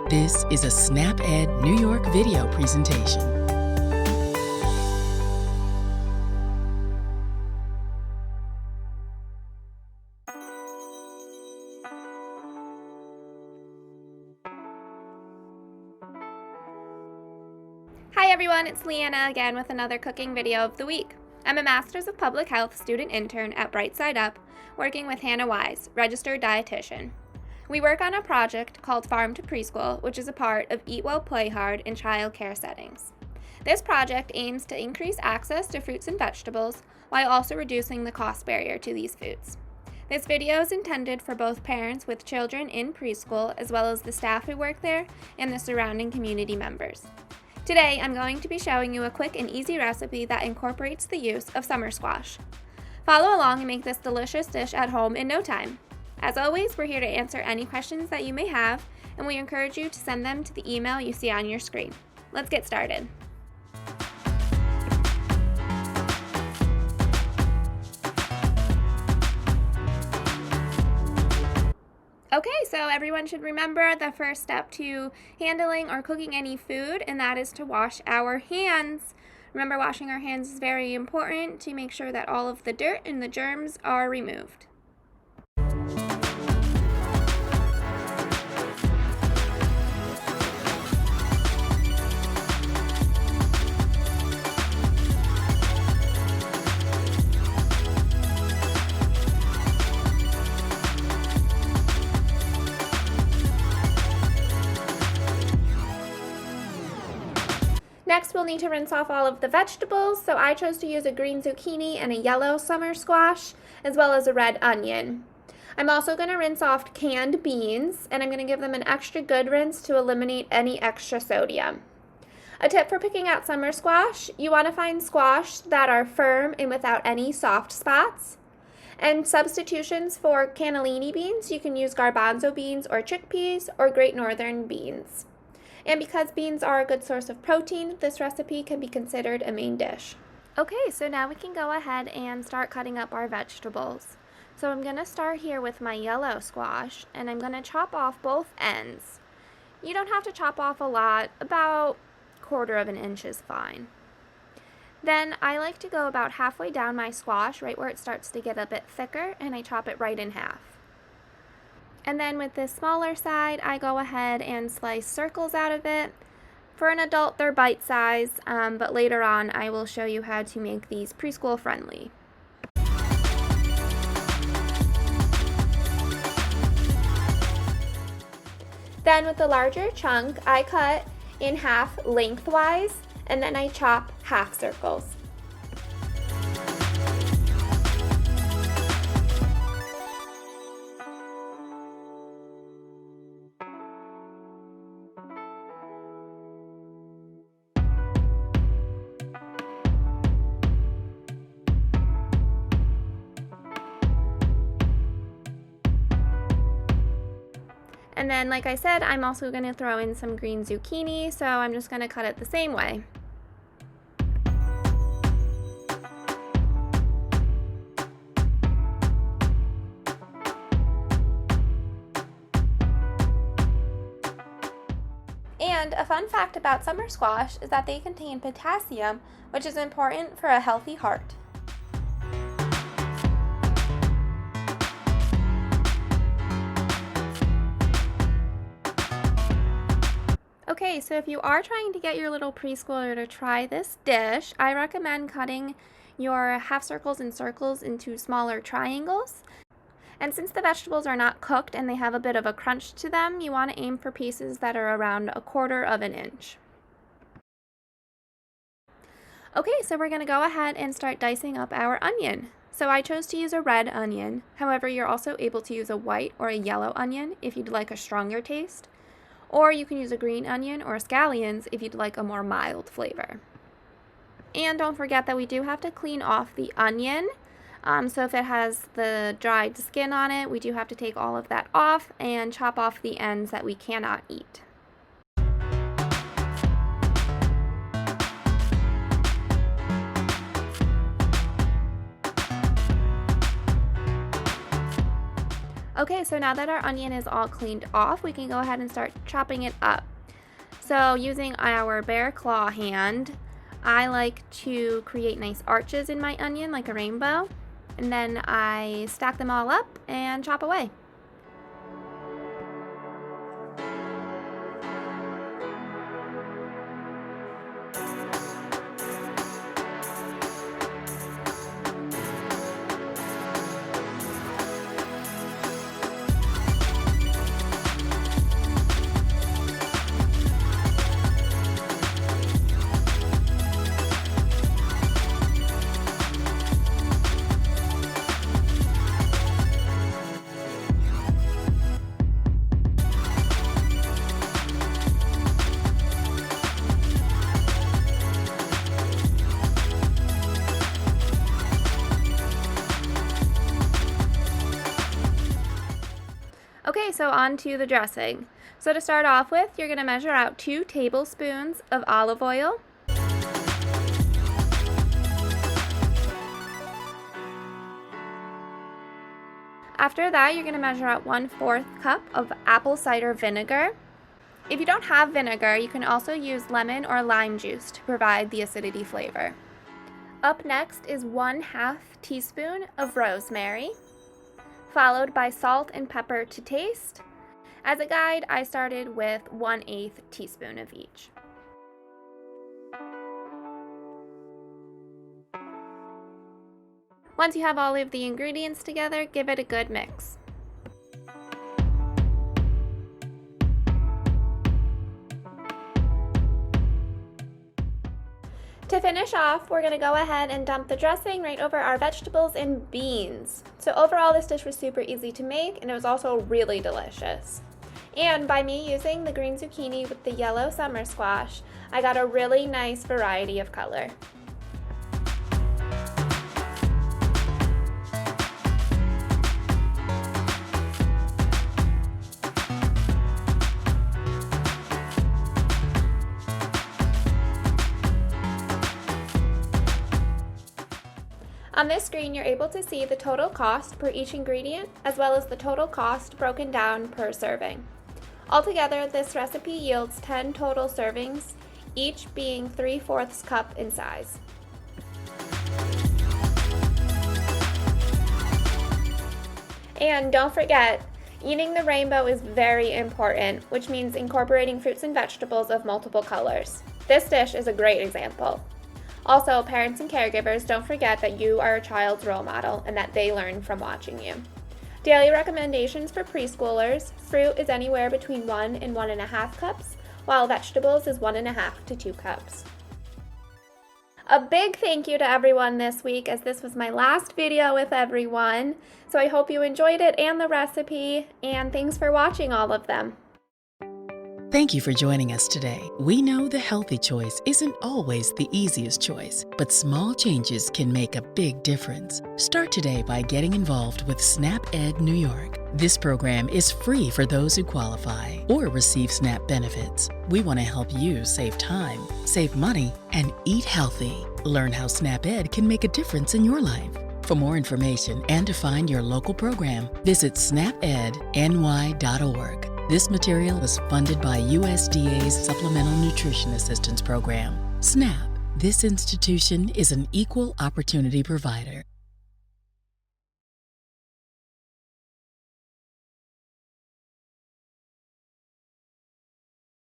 This is a SnapEd New York video presentation. Hi everyone, it's Leanna again with another cooking video of the week. I'm a Masters of Public Health student intern at Bright Side Up, working with Hannah Wise, registered dietitian. We work on a project called Farm to Preschool, which is a part of Eat Well, Play Hard in child care settings. This project aims to increase access to fruits and vegetables while also reducing the cost barrier to these foods. This video is intended for both parents with children in preschool as well as the staff who work there and the surrounding community members. Today, I'm going to be showing you a quick and easy recipe that incorporates the use of summer squash. Follow along and make this delicious dish at home in no time. As always, we're here to answer any questions that you may have, and we encourage you to send them to the email you see on your screen. Let's get started. Okay, so everyone should remember the first step to handling or cooking any food, and that is to wash our hands. Remember, washing our hands is very important to make sure that all of the dirt and the germs are removed. Next, we'll need to rinse off all of the vegetables, so I chose to use a green zucchini and a yellow summer squash, as well as a red onion. I'm also going to rinse off canned beans, and I'm going to give them an extra good rinse to eliminate any extra sodium. A tip for picking out summer squash: you want to find squash that are firm and without any soft spots. And substitutions for cannellini beans, you can use garbanzo beans or chickpeas or Great Northern beans. And because beans are a good source of protein, this recipe can be considered a main dish. Okay, so now we can go ahead and start cutting up our vegetables. So I'm going to start here with my yellow squash, and I'm going to chop off both ends. You don't have to chop off a lot, about 1/4 of an inch is fine. Then I like to go about halfway down my squash, right where it starts to get a bit thicker, and I chop it right in half. And then with this smaller side, I go ahead and slice circles out of it. For an adult, they're bite size, but later on I will show you how to make these preschool friendly. Then with the larger chunk, I cut in half lengthwise, and then I chop half circles. And then, like I said, I'm also going to throw in some green zucchini, so I'm just going to cut it the same way. And a fun fact about summer squash is that they contain potassium, which is important for a healthy heart. Okay, so if you are trying to get your little preschooler to try this dish, I recommend cutting your half circles and circles into smaller triangles. And since the vegetables are not cooked and they have a bit of a crunch to them, you want to aim for pieces that are around 1/4 of an inch. Okay, so we're going to go ahead and start dicing up our onion. So I chose to use a red onion. However, you're also able to use a white or a yellow onion if you'd like a stronger taste. Or you can use a green onion or scallions if you'd like a more mild flavor. And don't forget that we do have to clean off the onion. So if it has the dried skin on it, we do have to take all of that off and chop off the ends that we cannot eat. Okay, so now that our onion is all cleaned off, we can go ahead and start chopping it up. So using our bare claw hand, I like to create nice arches in my onion like a rainbow, and then I stack them all up and chop away. Okay, so on to the dressing. So to start off with, you're going to measure out 2 tablespoons of olive oil. After that, you're going to measure out 1/4 cup of apple cider vinegar. If you don't have vinegar, you can also use lemon or lime juice to provide the acidity flavor. Up next is 1/2 teaspoon of rosemary, followed by salt and pepper to taste. As a guide, I started with 1/8 teaspoon of each. Once you have all of the ingredients together, give it a good mix. To finish off, we're going to go ahead and dump the dressing right over our vegetables and beans. So overall, this dish was super easy to make, and it was also really delicious. And by me using the green zucchini with the yellow summer squash, I got a really nice variety of color. On this screen, you're able to see the total cost per each ingredient, as well as the total cost broken down per serving. Altogether, this recipe yields 10 total servings, each being 3/4 cup in size. And don't forget, eating the rainbow is very important, which means incorporating fruits and vegetables of multiple colors. This dish is a great example. Also, parents and caregivers, don't forget that you are a child's role model and that they learn from watching you. Daily recommendations for preschoolers: fruit is anywhere between 1 and 1.5 cups, while vegetables is 1.5 to 2 cups. A big thank you to everyone this week, as this was my last video with everyone. So I hope you enjoyed it and the recipe, and thanks for watching all of them. Thank you for joining us today. We know the healthy choice isn't always the easiest choice, but small changes can make a big difference. Start today by getting involved with SNAP Ed New York. This program is free for those who qualify or receive SNAP benefits. We want to help you save time, save money, and eat healthy. Learn how SNAP Ed can make a difference in your life. For more information and to find your local program, visit snapedny.org. This material is funded by USDA's Supplemental Nutrition Assistance Program. SNAP. This institution is an equal opportunity provider.